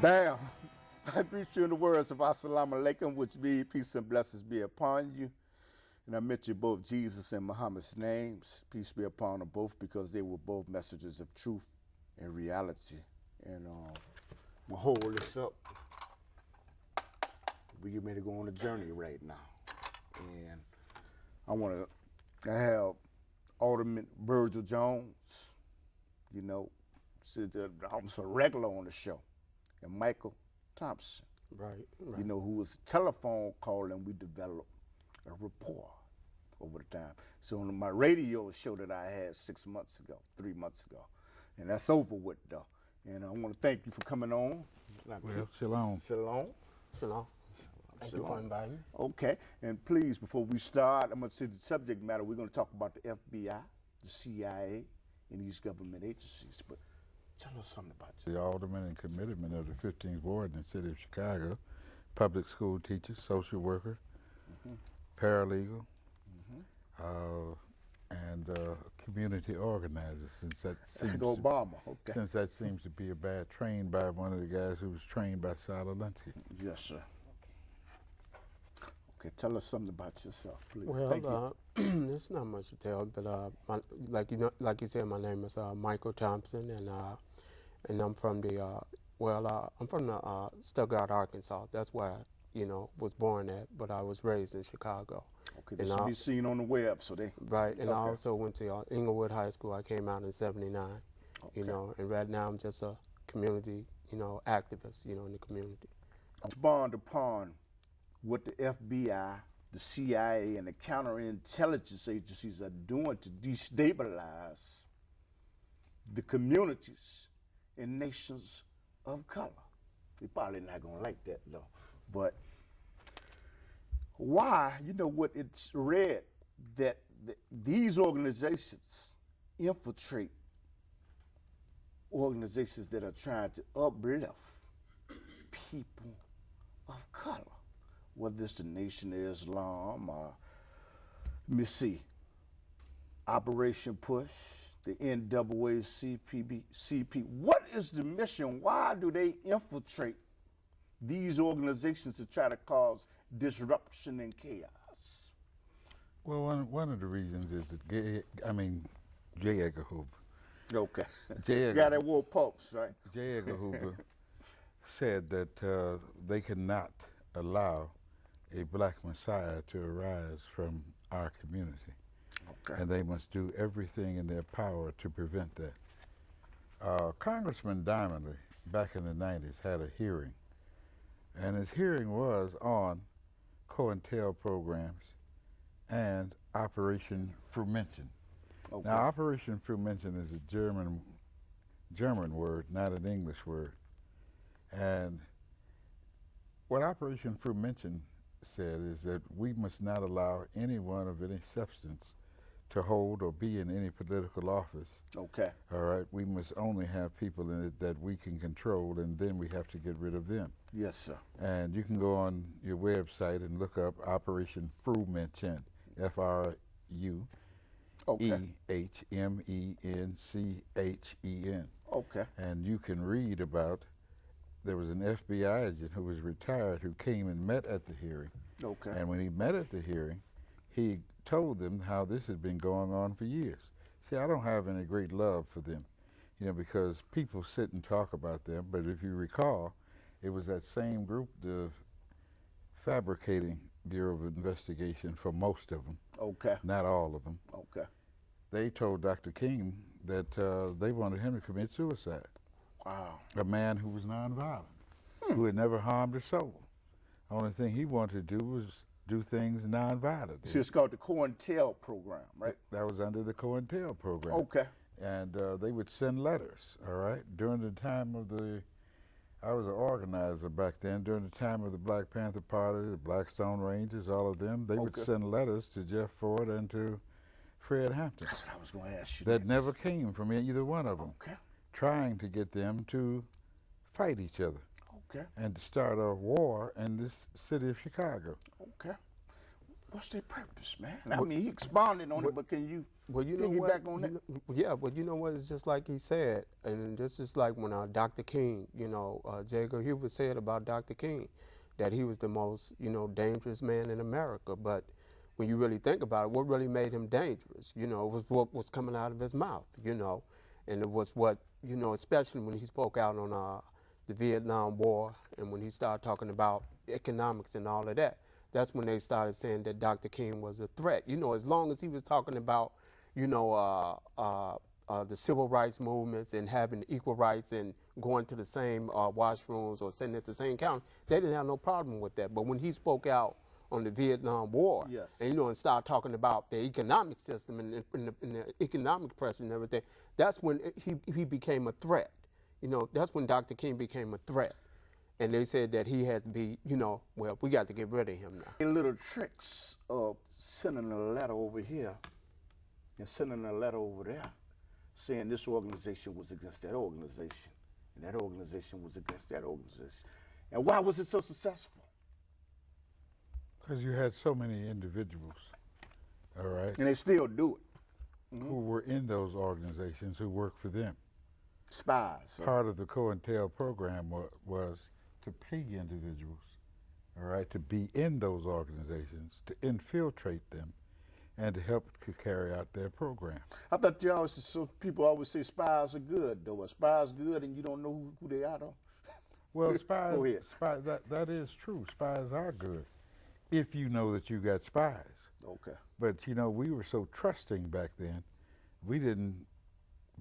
Bam! I greet you in the words of Assalamu alaikum, which be peace and blessings be upon you. And I mention both Jesus and Muhammad's names. Peace be upon them both because they were both messengers of truth and reality. And we'll hold this up. We get ready to go on a journey right now. And I have Alderman Vergil Jones, you know, almost a regular on the show, and Michael Thompson, right. You know, who was a telephone call, and we developed a rapport over the time. So on my radio show that I had 3 months ago, and that's over with though. And I want to thank you for coming on. Well, shalom. Shalom. Shalom. Thank you for inviting me. Okay, and please, before we start, I'm going to say the subject matter. We're going to talk about the FBI, the CIA, and these government agencies. But tell us something about you. The Alderman and Committeeman of the 15th Ward in the city of Chicago, public school teacher, social worker, paralegal, and community organizer. Since that seems to be a bad trained by one of the guys who was trained by Sal Alinsky. Yes, sir. Okay, tell us something about yourself, please. Well, there's not much to tell, but like you said, my name is Michael Thompson, and I'm from I'm from Stuttgart, Arkansas. That's where I, was born at, but I was raised in Chicago. Okay, this will be seen on the web, so they. Right, and I also went to Inglewood High School. I came out in '79. And right now I'm just a community, activist, in the community. Spawned upon what the FBI, the CIA, and the counterintelligence agencies are doing to destabilize the communities and nations of color. They're probably not going to like that, though. But why? You know what? It's read that these organizations infiltrate organizations that are trying to uplift people of color. Whether it's the Nation of Islam or, let me see, Operation Push, the NAACP. What is the mission? Why do they infiltrate these organizations to try to cause disruption and chaos? Well, one of the reasons is that J. Edgar Hoover. Okay. J. Edgar, guy that wore pumps, right? J. Edgar Hoover said that they cannot allow a black messiah to arise from our community. Okay. And they must do everything in their power to prevent that. Congressman Diamondly, back in the 90s, had a hearing. And his hearing was on COINTEL programs and Operation Frumention. Okay. Now, Operation Frumention is a German word, not an English word. And what Operation Frumention said is that we must not allow anyone of any substance to hold or be in any political office. Okay. All right. We must only have people in it that we can control, and then we have to get rid of them. Yes, sir. And you can go on your website and look up Operation Frumenchen, FRUEHMENCHEN. Okay. And you can read about. There was an FBI agent who was retired who came and met at the hearing. Okay. And when he met at the hearing, he told them how this had been going on for years. See, I don't have any great love for them, because people sit and talk about them, but if you recall, it was that same group, the Fabricating Bureau of Investigation, for most of them. Okay. Not all of them. Okay. They told Dr. King that they wanted him to commit suicide. Wow. A man who was nonviolent, who had never harmed a soul. The only thing he wanted to do was do things nonviolently. See, it's called the COINTEL program, right? That was under the COINTEL program. Okay. And they would send letters, all right? During the time of I was an organizer back then, during the time of the Black Panther Party, the Blackstone Rangers, all of them, they would send letters to Jeff Ford and to Fred Hampton. That's what I was going to ask you. That never came from either one of them. Okay. Trying to get them to fight each other. Okay. And to start a war in this city of Chicago. Okay. What's their purpose, man? I mean, he expounded on it, but can you Well, you know piggyback what? on that? Yeah, but you know what? It's just like he said, and this is like when Dr. King, J. Edgar Hoover said about Dr. King, that he was the most, dangerous man in America. But when you really think about it, what really made him dangerous? It was what was coming out of his mouth, and it was what, especially when he spoke out on the Vietnam War and when he started talking about economics and all of that. That's when they started saying that Dr. King was a threat. As long as he was talking about, the civil rights movements and having equal rights and going to the same washrooms or sitting at the same counter, they didn't have no problem with that. But when he spoke out on the Vietnam War, Yes. and and started talking about the economic system and the economic pressure and everything, that's when he became a threat. That's when Dr. King became a threat. And they said that he had to be, well, we got to get rid of him now. Little tricks of sending a letter over here and sending a letter over there saying this organization was against that organization and that organization was against that organization. And why was it so successful? Because you had so many individuals, all right, And they still do it. who were in those organizations who worked for them. Spies. Part of the COINTEL program was to pay individuals, all right, to be in those organizations, to infiltrate them, and to help to carry out their program. I thought you always, so people always say spies are good, though. Are spies good and you don't know who they are, though? Well, spies, Go ahead. that is true. Spies are good if you know that you got spies. Okay. But, we were so trusting back then, we didn't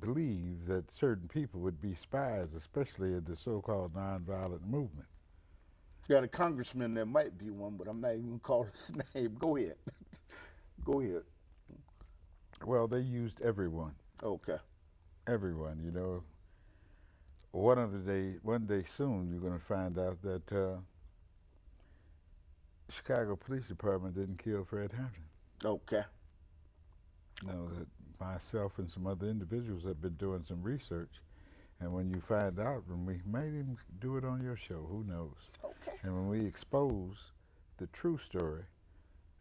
believe that certain people would be spies, especially in the so-called nonviolent movement. Got a congressman that might be one, but I'm not even going to call his name. Go ahead. Go ahead. Well, they used everyone. Okay. Everyone, One day soon, you're going to find out that Chicago Police Department didn't kill Fred Hampton. Okay. That myself and some other individuals have been doing some research, and when you find out, when we may even do it on your show, who knows? Okay. And when we expose the true story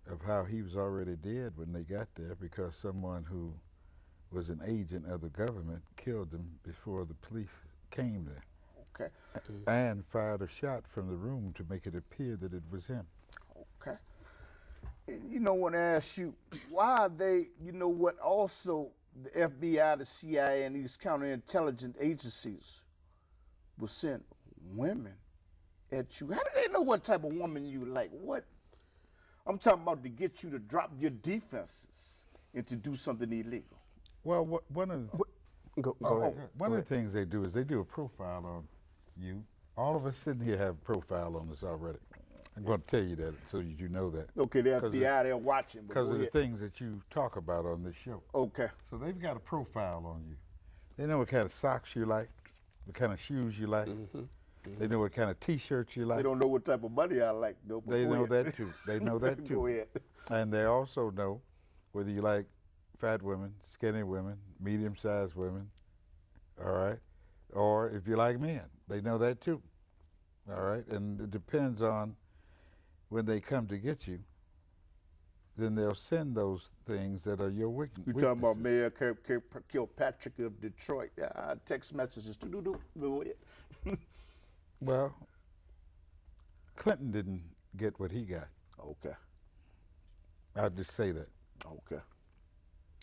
of how he was already dead when they got there because someone who was an agent of the government killed him before the police came there. Okay. And fired a shot from the room to make it appear that it was him. Okay. I want to ask you, why are they, also the FBI, the CIA, and these counterintelligence agencies will send women at you? How do they know what type of woman you like? What? I'm talking about to get you to drop your defenses and to do something illegal. Well, one of the, Go ahead. one of the things they do is they do a profile on you. All of us sitting here have a profile on us already. I'm going to tell you that so you know that. Okay, the FBI, they're watching. Because of the things that you talk about on this show. Okay. So they've got a profile on you. They know what kind of socks you like, what kind of shoes you like. Mm-hmm. They know what kind of T-shirts you like. They don't know what type of money I like, though. They know that too. They know that too. Go ahead. And they also know whether you like fat women, skinny women, medium-sized women, all right? Or if you like men, they know that too, all right? And it depends on when they come to get you, then they'll send those things that are your weaknesses. You talking about Mayor Kilpatrick of Detroit? Text messages. Go ahead. Well, Clinton didn't get what he got. Okay. I'll just say that. Okay.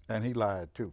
And he lied too.